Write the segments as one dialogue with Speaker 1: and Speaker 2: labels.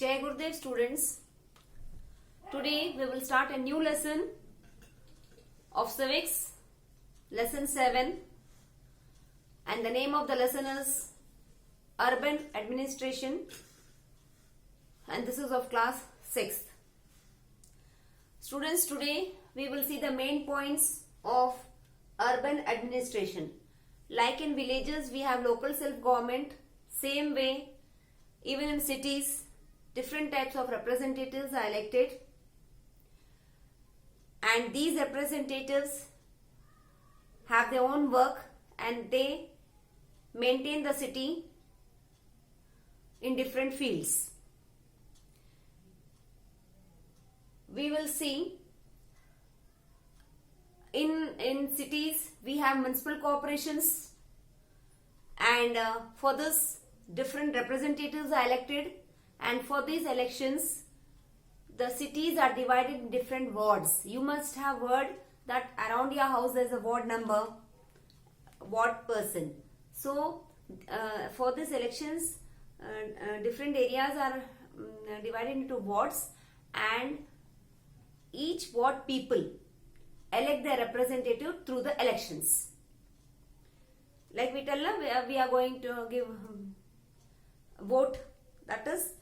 Speaker 1: Jai Gurudev students. Today we will start a new lesson of civics, lesson 7, and the name of the lesson is Urban Administration, and this is of class 6th. Students, today we will see the main points of urban administration. Like in villages we have local self-government, same way even in cities different types of representatives are elected, and these representatives have their own work and they maintain the city in different fields. We will see in cities we have municipal corporations, and for this different representatives are elected, and for these elections the cities are divided in different wards. You must have heard that around your house there is a ward number, ward person. So for these elections different areas are divided into wards, and each ward people elect their representative through the elections. Like we tell them, we are going to give vote, that is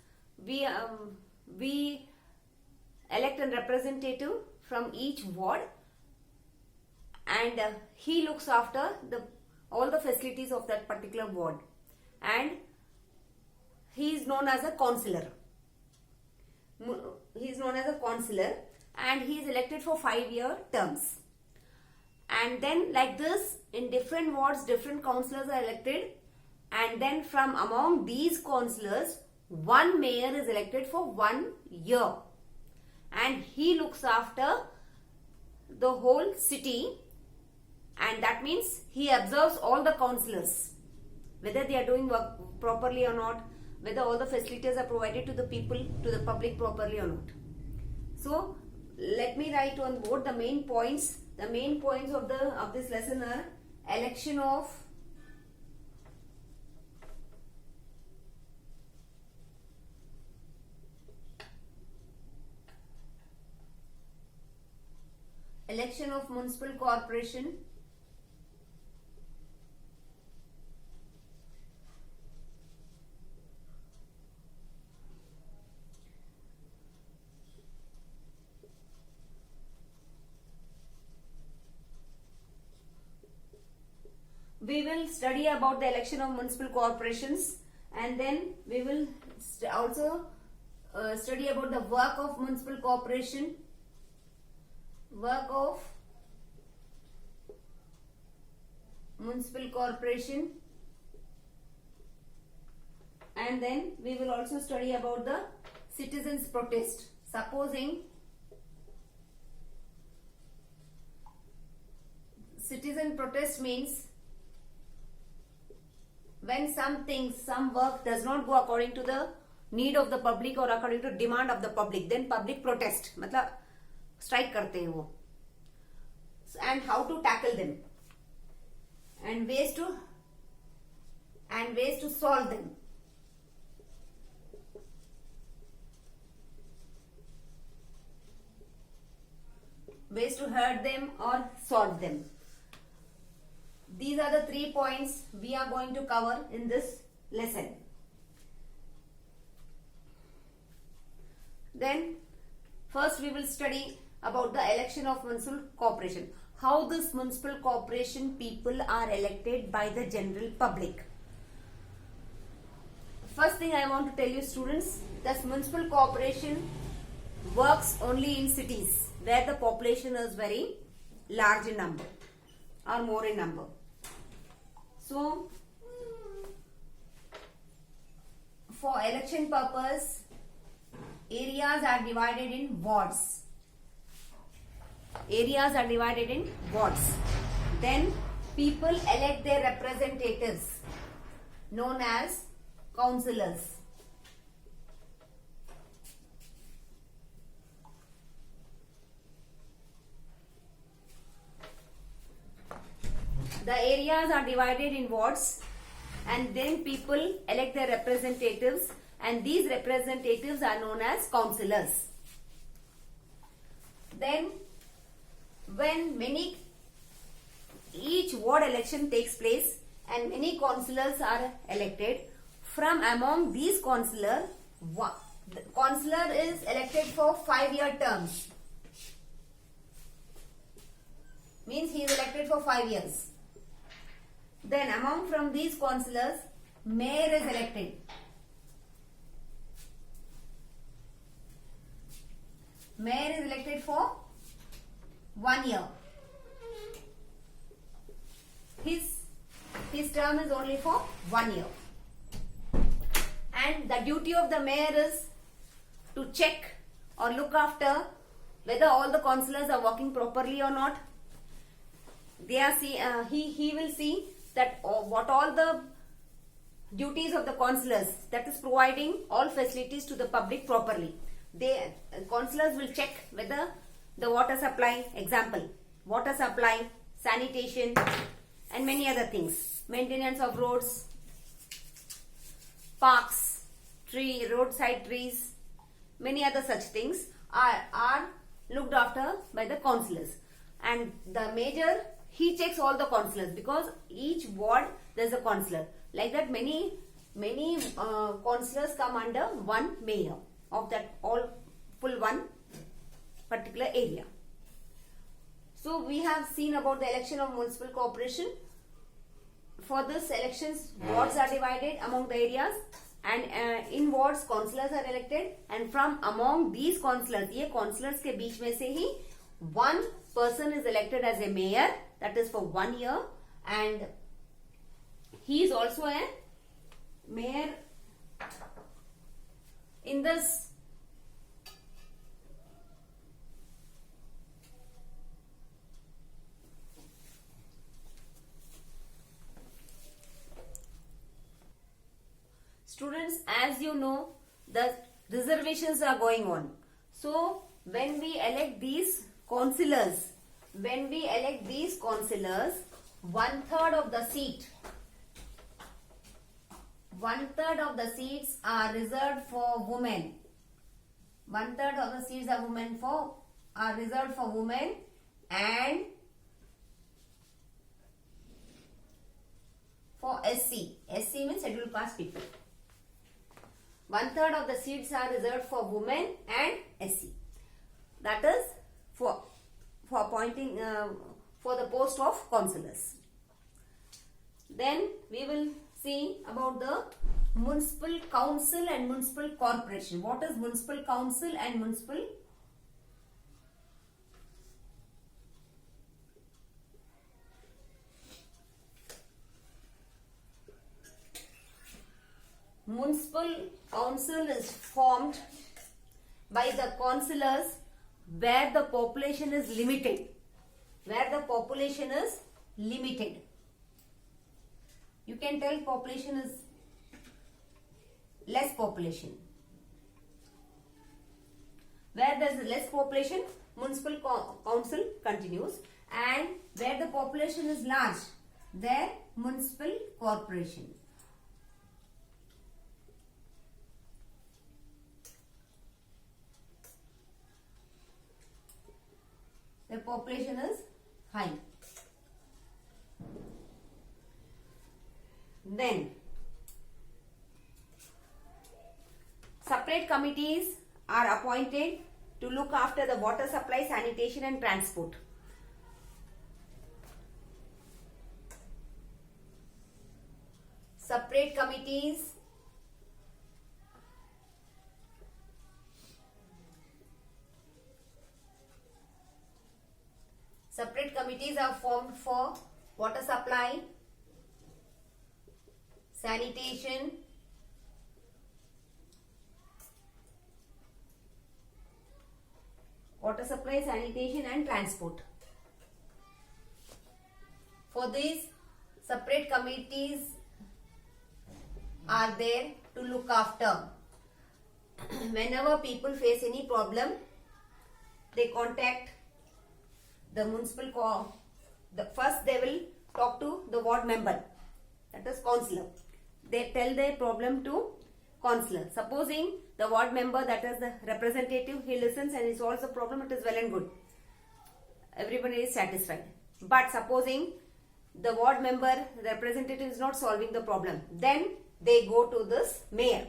Speaker 1: we elect a representative from each ward, and he looks after all the facilities of that particular ward, and he is known as a councillor. He is known as a councillor, and he is elected for 5-year terms. And then like this, in different wards different councillors are elected, and then from among these councillors one mayor is elected for 1 year, and he looks after the whole city, and that means he observes all the councillors, whether they are doing work properly or not, whether all the facilities are provided to the people, to the public properly or not. So let me write on board the main points. The main points of this lesson are election of municipal corporation, we will study about the election of municipal corporations, and then we will also study about the work of municipal corporation, and then we will also study about the citizens' protest. Supposing citizen protest means when some work does not go according to the need of the public or according to demand of the public, then public protest, मतलब strike करते हैं वो, and how to tackle them, and ways to solve them. Ways to hurt them or solve them. These are the 3 points we are going to cover in this lesson. Then first we will study about the election of municipal corporation. How this municipal corporation people are elected by the general public. First thing I want to tell you students, this municipal corporation works only in cities where the population is very large in number or more in number. So for election purpose, areas are divided in wards. Then people elect their representatives known as councillors. The areas are divided in wards, and then people elect their representatives, and these representatives are known as councillors. Then when each ward election takes place and many councillors are elected, from among these councillors, the councillor is elected for 5-year terms. Means he is elected for 5 years. Then from these councillors, mayor is elected. Mayor is elected for 1 year. His term is only for 1 year. And the duty of the mayor is to check or look after whether all the councillors are working properly or not. He will see that what all the duties of the councillors, that is providing all facilities to the public properly. Councillors will check whether the water supply, example, water supply, sanitation and many other things, maintenance of roads, parks, roadside trees, many other such things are looked after by the councillors. And the major, he checks all the councillors, because each ward there is a councillor. Like that, many councillors come under one mayor of that full one particular area. So we have seen about the election of municipal corporation. For this elections, wards are divided among the areas, and in wards councillors are elected, and from among these councillors, ये councillors के बीच में से ही one person is elected as a mayor, that is for 1 year, and he is also a mayor in this students. As you know, the reservations are going on. So when we elect these councillors, 1/3 of the seats are reserved for women. 1/3 of the seats are reserved for women, and for SC. SC means scheduled caste people. 1/3 of the seats are reserved for women and SC. That is for appointing for the post of councillors. Then we will see about the municipal council and municipal corporation. What is municipal council and municipal council is formed by the councillors where the population is limited. You can tell population is less population. Where there is less population, municipal council continues, and where the population is large, there municipal corporation. The population is high. Then separate committees are appointed to look after the water supply, sanitation and transport. Separate committees are formed for water supply, sanitation, and transport. For these, separate committees are there to look after. Whenever people face any problem, they contact the municipal first they will talk to the ward member, that is councillor. They tell their problem to councillor. Supposing the ward member, that is the representative, he listens and he solves the problem, it is well and good. Everybody is satisfied. But supposing the ward member, the representative is not solving the problem, then they go to this mayor.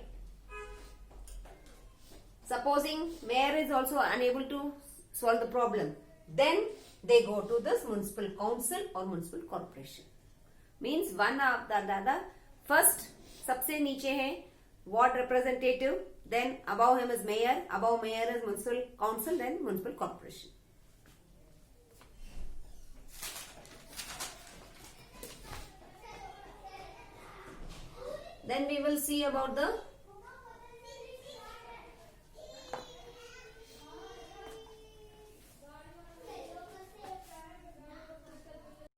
Speaker 1: Supposing mayor is also unable to solve the problem, then they go to this municipal council or municipal corporation. Means one after the other. First, सबसे नीचे है ward representative, then above him is mayor, above mayor is municipal council, then municipal corporation. Then we will see about the